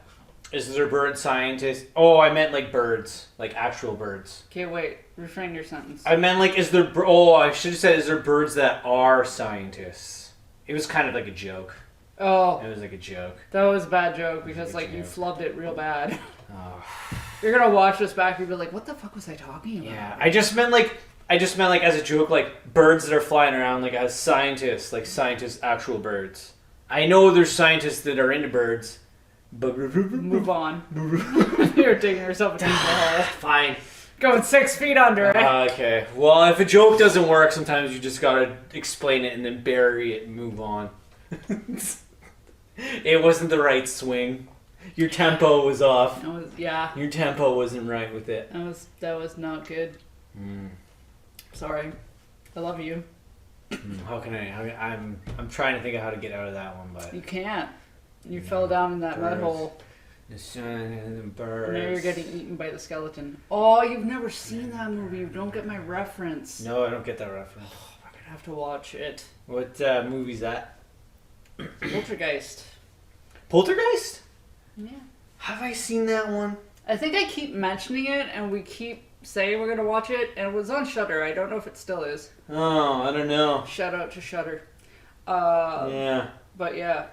Is there bird scientists? Oh, I meant like birds, like actual birds. Okay, wait. Refrain your sentence. I meant like, is there? Oh, I should have said, is there birds that are scientists? It was kind of like a joke. Oh, It was like a joke. that was a bad joke because Like a like you joke. flubbed it real bad. Oh. You're gonna watch this back and be like, "What the fuck was I talking about?" Yeah, I just meant like as a joke, like birds that are flying around, like as scientists, actual birds. I know there's scientists that are into birds, but Move on. You're digging yourself a deeper hole. Fine. Going 6 feet under it. Okay. Well, if a joke doesn't work, sometimes you just gotta explain it and then bury it and move on. It wasn't the right swing. Your tempo was off. Yeah. Your tempo wasn't right with it. That was not good. Sorry. I love you. How can I'm trying to think of how to get out of that one, but You can't. You fell down in that mud Birds. hole. the sun and the birds. And now you're getting eaten by the skeleton. Oh, you've never seen that movie. You don't get my reference. No, I don't get that reference. I'm gonna have to watch it. What movie's that? Poltergeist. Poltergeist? Yeah. Have I seen that one? I think I keep mentioning it, and we keep saying we're gonna watch it, and it was on Shudder. I don't know if it still is. Oh, I don't know. Shout out to Shudder. Yeah. But yeah.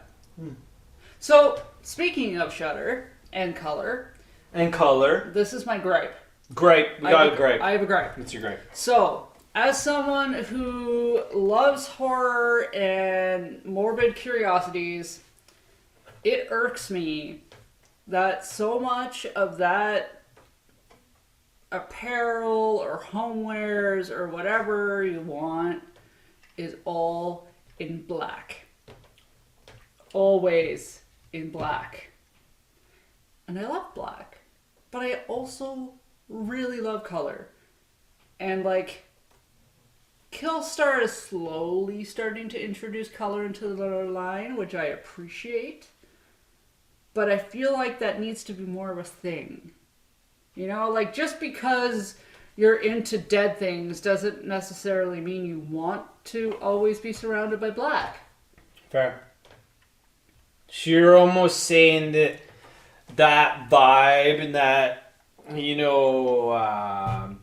So speaking of Shudder and color, And color. this is my gripe. Gripe. We got a gripe. I have a gripe. What's your gripe? So, as someone who loves horror and morbid curiosities, it irks me that so much of that apparel or homewares or whatever you want is all in black. Always in black. And I love black. But I also really love color. And like, Killstar is slowly starting to introduce color into the line, which I appreciate. But I feel like that needs to be more of a thing. You know, like just because you're into dead things doesn't necessarily mean you want to always be surrounded by black. Fair. So you're almost saying that that vibe and that, you know,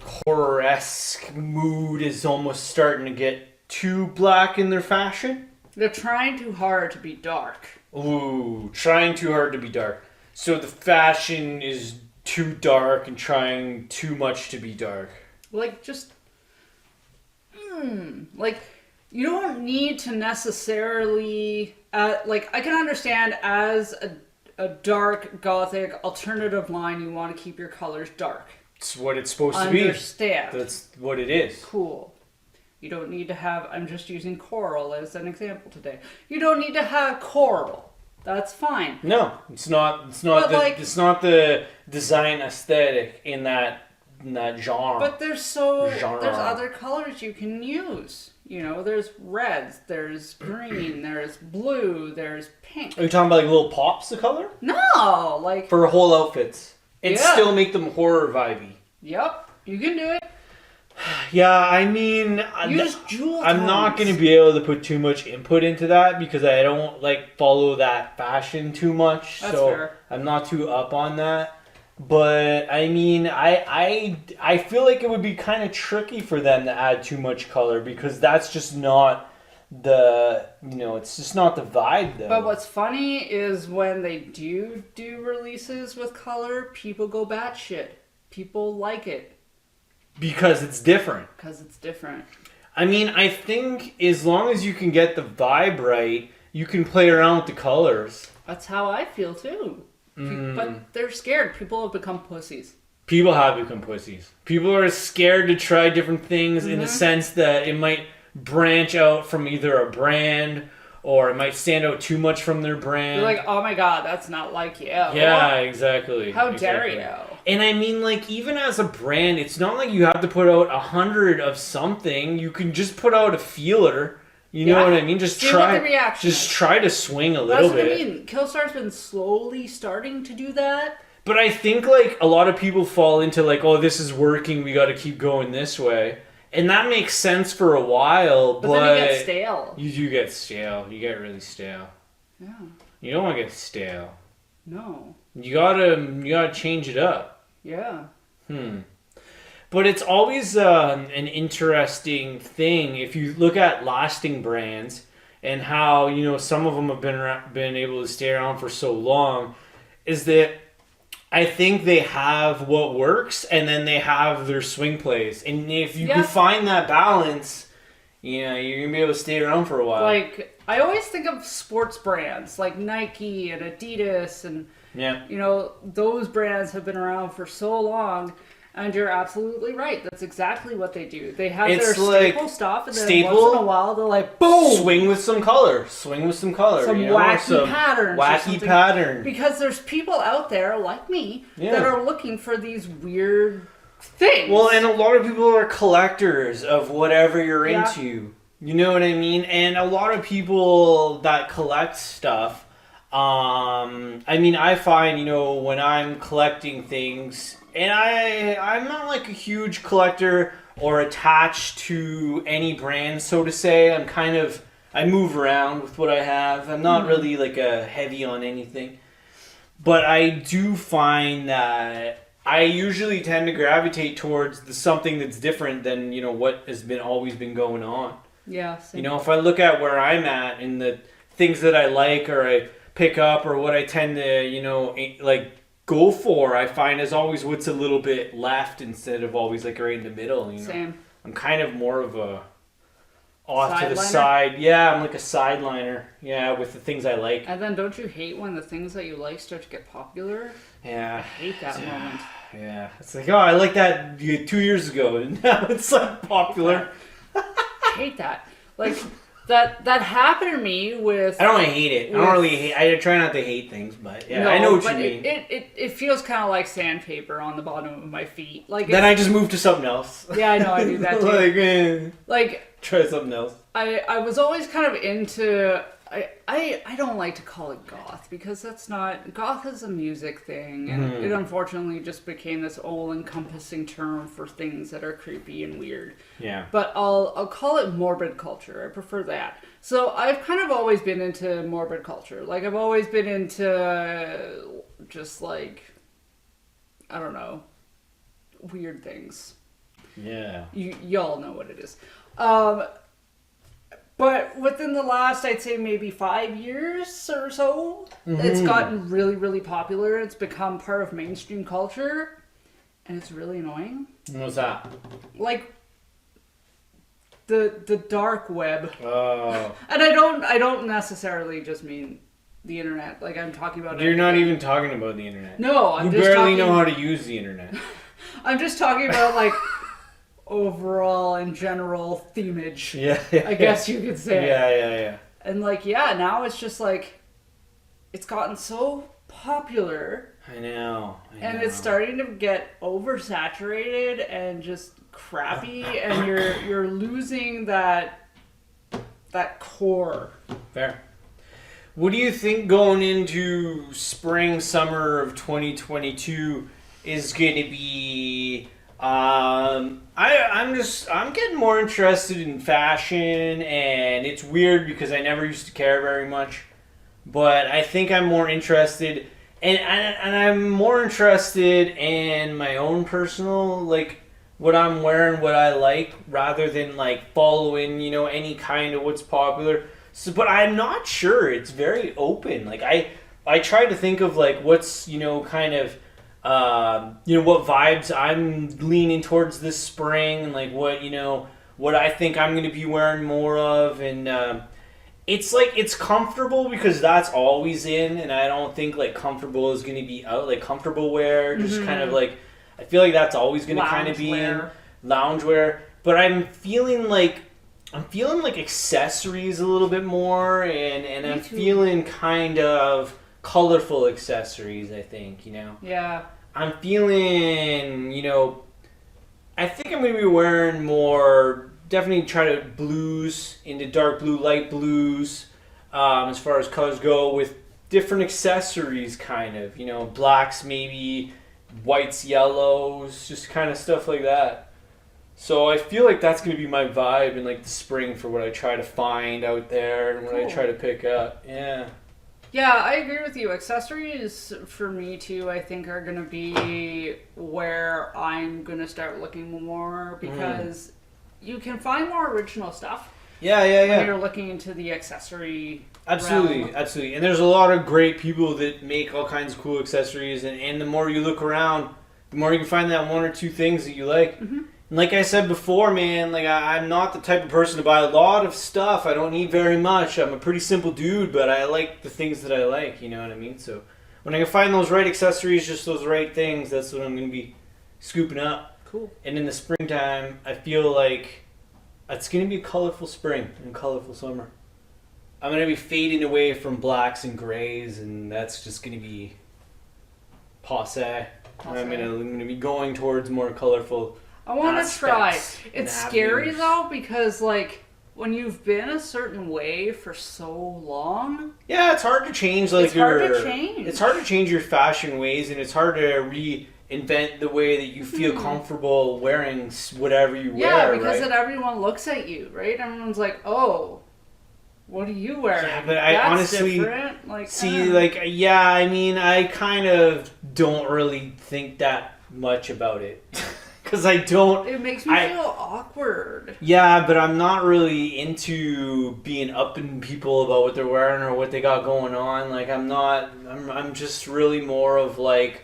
horror-esque mood is almost starting to get too black in their fashion? They're trying too hard to be dark. Ooh, trying too hard to be dark. So the fashion is too dark and trying too much to be dark. Like, just Like, you don't need to necessarily, like, I can understand as a dark, gothic, alternative line, you want to keep your colors dark. It's what it's supposed to be. Understand. That's what it is. Cool. You don't need to have, I'm just using coral as an example today. You don't need to have coral. That's fine. No, it's not it's not the design aesthetic in that genre. But there's other colors you can use. You know, there's reds, there's green, there's blue, there's pink. Are you talking about like little pops of color? No, like for whole outfits. And still make them horror vibey. Yep, you can do it. Yeah, I mean, use jewel tones. I'm not going to be able to put too much input into that because I don't like follow that fashion too much. That's so fair. I'm not too up on that. But I mean, I feel like it would be kind of tricky for them to add too much color because that's just not it's just not the vibe though. But what's funny is when they do releases with color, people go batshit. People like it. Because it's different. I mean, I think as long as you can get the vibe right, you can play around with the colors. That's how I feel too. But they're scared. People have become pussies. People have become pussies. People are scared to try different things in the sense that it might branch out from either a brand or it might stand out too much from their brand. You're like, oh my god, that's not like you. Yeah, exactly. How dare you? And I mean, like, even as a brand, it's not like you have to put out 100 of something. You can just put out a feeler. You know what I mean? Just try to swing a little bit. That's what I mean. Killstar's been slowly starting to do that. But I think, like, a lot of people fall into, like, oh, this is working, we got to keep going this way. And that makes sense for a while, but then you get stale. You do get stale. You get really stale. Yeah. You don't want to get stale. No. You gotta change it up. Yeah. But it's always an interesting thing if you look at lasting brands and how, you know, some of them have been able to stay around for so long, is that I think they have what works and then they have their swing plays. And if you can find that balance, you know, you're going to be able to stay around for a while. Like, I always think of sports brands like Nike and Adidas and, you know, those brands have been around for so long. And you're absolutely right. That's exactly what they do. They have their staple stuff, and then once in a while they're like, boom! Swing with some color. Some wacky patterns. Wacky pattern. Because there's people out there, like me, that are looking for these weird things. Well, and a lot of people are collectors of whatever you're into. You know what I mean? And a lot of people that collect stuff, I mean, I find, you know, when I'm collecting things... And I'm not like a huge collector or attached to any brand, so to say. I move around with what I have. I'm not really like a heavy on anything. But I do find that I usually tend to gravitate towards something that's different than, you know, what has always been going on. Yeah. Same. You know, if I look at where I'm at and the things that I like or I pick up or what I tend to, you know, like... go for, I find, is always what's a little bit left instead of always like right in the middle. You know? Same. I'm kind of more of a off to the Sideliner? side. Yeah, I'm like a sideliner. Yeah, with the things I like. And then don't you hate when the things that you like start to get popular? Yeah. I hate that moment. Yeah. It's like, oh, I liked that 2 years ago, and now it's like popular. I hate that. Like... That happened to me with... I don't really hate it. I don't really hate... I try not to hate things, but yeah, I know what you mean. It feels kind of like sandpaper on the bottom of my feet. Like then I just move to something else. Yeah, I know, I do that too. Like try something else. I was always kind of into... I don't like to call it goth because that's not... Goth is a music thing, and it unfortunately just became this all-encompassing term for things that are creepy and weird. Yeah. But I'll call it morbid culture. I prefer that. So I've kind of always been into morbid culture. Like, I've always been into just, like, I don't know, weird things. Yeah. Y'all know what it is. But within the last, I'd say maybe 5 years or so, it's gotten really, really popular. It's become part of mainstream culture, and it's really annoying. What's that? Like, the dark web. Oh. And I don't necessarily just mean the internet. Like, I'm talking about... You're not even talking about the internet. No, I'm you just barely talking... know how to use the internet. I'm just talking about, like, overall and general themage. Yeah. I guess you could say. Yeah. And, like, yeah, now it's just, like, it's gotten so popular. I know. And it's starting to get oversaturated and just crappy, and you're losing that core. Fair. What do you think going into spring, summer of 2022 is going to be? I'm getting more interested in fashion, and it's weird because I never used to care very much, but I think I'm more interested, and I'm more interested in my own personal, like, what I'm wearing, what I like, rather than, like, following, any kind of what's popular. So, but I'm not sure. It's very open. Like, I try to think of, like, what's, kind of, what vibes I'm leaning towards this spring, and, like, what I think I'm going to be wearing more of, and it's, like, it's comfortable because that's always in, and I don't think, like, comfortable is going to be out. Like, comfortable wear, just kind of, like, I feel like that's always going to kind of be in loungewear, but I'm feeling like accessories a little bit more, and I'm feeling kind of colorful accessories, I think, Yeah. I'm feeling, I think I'm going to be wearing more, definitely try to blues, into dark blue, light blues, as far as colors go, with different accessories, kind of, blacks maybe, whites, yellows, just kind of stuff like that. So I feel like that's going to be my vibe in, like, the spring for what I try to find out there and what I try to pick up. Yeah. Yeah, I agree with you. Accessories, for me, too, I think are going to be where I'm going to start looking more, because you can find more original stuff. Yeah. When you're looking into the accessory Absolutely. And there's a lot of great people that make all kinds of cool accessories, and the more you look around, the more you can find that one or two things that you like. Mm-hmm. And like I said before, man, like, I'm not the type of person to buy a lot of stuff. I don't need very much. I'm a pretty simple dude, but I like the things that I like, you know what I mean? So when I can find those right accessories, just those right things, that's what I'm going to be scooping up. Cool. And in the springtime, I feel like it's going to be a colorful spring and a colorful summer. I'm going to be fading away from blacks and grays, and that's just going to be passe. I'm going to be going towards more colorful. I want to try. It's scary, though, because, like, when you've been a certain way for so long... Yeah, it's hard to change, like, It's hard to change your fashion ways, and it's hard to reinvent the way that you feel comfortable wearing whatever you wear, Yeah, because then everyone looks at you, right? Everyone's like, oh... What are you wearing? Yeah, but I honestly different. Like, I mean, I kind of don't really think that much about it. Because I don't... It makes me feel awkward. Yeah, but I'm not really into being upping people about what they're wearing or what they got going on. Like, I'm just really more of, like...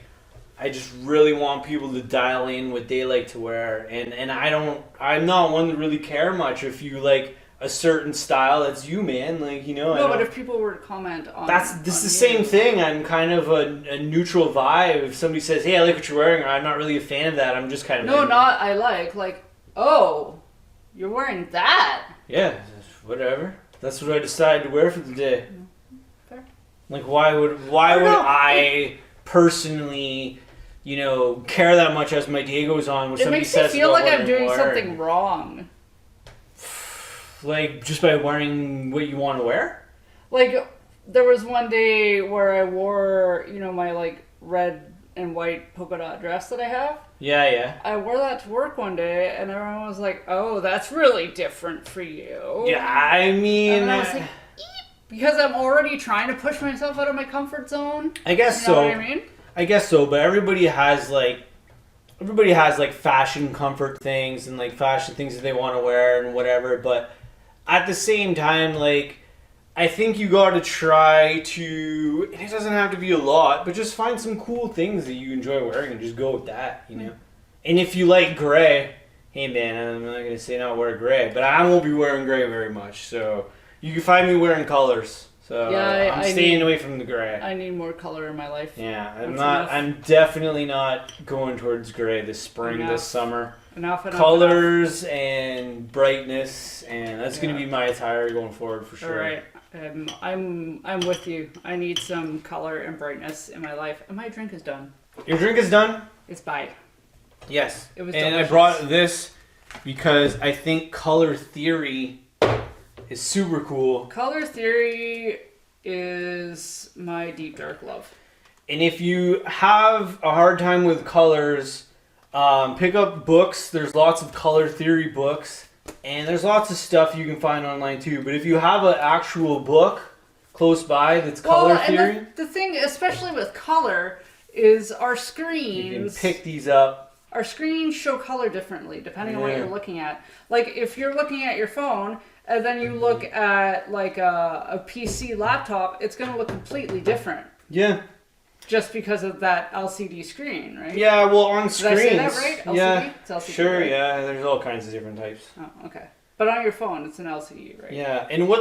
I just really want people to dial in what they like to wear. And I'm not one to really care much if you, like... a certain style, that's you, man. Like, No, but if people were to comment on... This is the same thing. I'm kind of a neutral vibe. If somebody says, hey, I like what you're wearing, or I'm not really a fan of that, I'm just kind of... No, not I like, oh, you're wearing that. Yeah, whatever. That's what I decided to wear for the day. Fair. Like, why would I personally... care that much as my day goes on when somebody says... It makes me feel like I'm doing something wrong. Like, just by wearing what you want to wear? Like, there was one day where I wore, my, like, red and white polka dot dress that I have. Yeah. I wore that to work one day, and everyone was like, oh, that's really different for you. Yeah, I mean... And I was like, eep, because I'm already trying to push myself out of my comfort zone. I guess so. You know what I mean? I guess so, but everybody has, like, fashion comfort things and, like, fashion things that they want to wear and whatever, but... At the same time, like, I think you gotta try to, and it doesn't have to be a lot, but just find some cool things that you enjoy wearing and just go with that, And if you like gray, hey man, I'm not gonna say not wear gray, but I won't be wearing gray very much. So you can find me wearing colors. So Yeah, I'm staying away from the gray. I need more color in my life. Yeah, That's enough. I'm definitely not going towards gray this spring, this summer. Enough. Colors and brightness, and that's gonna be my attire going forward for sure. All right. I'm with you. I need some color and brightness in my life. And my drink is done. Your drink is done? It's bye. Yes. It was and delicious. I brought this because I think color theory is super cool. Color theory is my deep dark love. And if you have a hard time with colors, pick up books. There's lots of color theory books. And there's lots of stuff you can find online too. But if you have an actual book close by that's color theory... And the thing, especially with color, is our screens... You can pick these up. Our screens show color differently depending on what you're looking at. Like if you're looking at your phone and then you look at like a PC laptop, it's going to look completely different. Yeah. Just because of that LCD screen, right? Yeah, well on screens. Did I say that right? LCD? Yeah. It's LCD, sure, right? yeah. There's all kinds of different types. Oh, okay. But on your phone, it's an LCD, right? Yeah, and what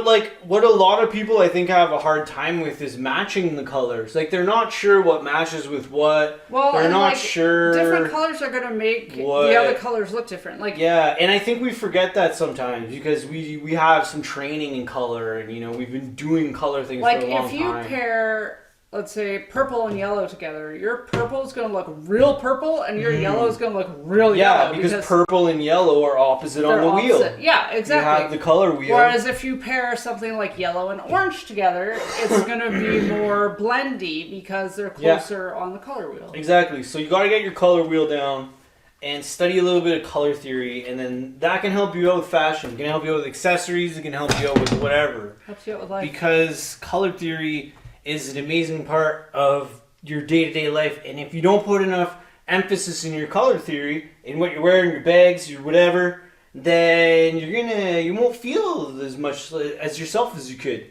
a lot of people I think have a hard time with is matching the colors. Like they're not sure what matches with what. Well, they're and not like, sure. Different colors are going to make the other colors look different. Like and I think we forget that sometimes because we have some training in color, and we've been doing color things for a long time. Like if you pair, let's say, purple and yellow together, your purple is going to look real purple, and your yellow is going to look real yellow. Yeah, because purple and yellow are opposite on the wheel. Yeah, exactly. You have the color wheel. Whereas if you pair something like yellow and orange together, it's going to be more blendy because they're closer on the color wheel. Exactly. So you got to get your color wheel down and study a little bit of color theory, and then that can help you out with fashion. It can help you out with accessories. It can help you out with whatever. Helps you out with life. Because color theory is an amazing part of your day-to-day life, and if you don't put enough emphasis in your color theory in what you're wearing, your bags, your whatever, then you won't feel as much as yourself as you could.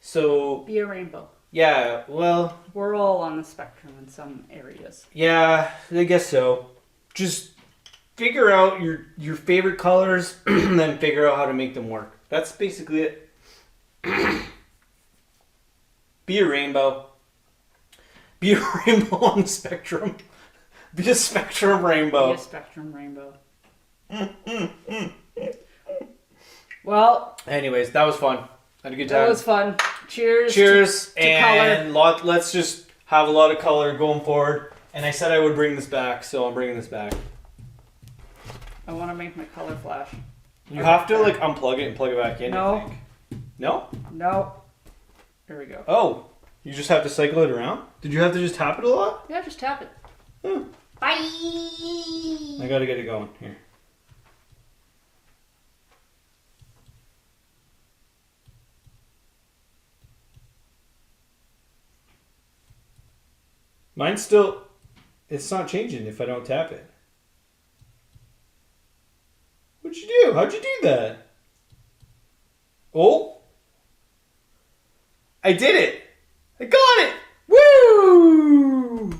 So be a rainbow. Yeah, well, we're all on the spectrum in some areas. Yeah, I guess so. Just figure out your favorite colors and then figure out how to make them work. That's basically it. Be a rainbow. Be a rainbow on the spectrum. Be a spectrum rainbow. Be a spectrum rainbow. Well. Anyways, that was fun. Had a good time. That was fun. Cheers. Cheers. To color. Let's just have a lot of color going forward. And I said I would bring this back, so I'm bringing this back. I want to make my color flash. You have to unplug it and plug it back in. No. I think. No? No. Here we go. Oh, you just have to cycle it around? Did you have to just tap it a lot? Yeah, just tap it. Oh. Bye. I gotta get it going. Here. Mine's still... It's not changing if I don't tap it. What'd you do? How'd you do that? Oh! I did it! I got it! Woo!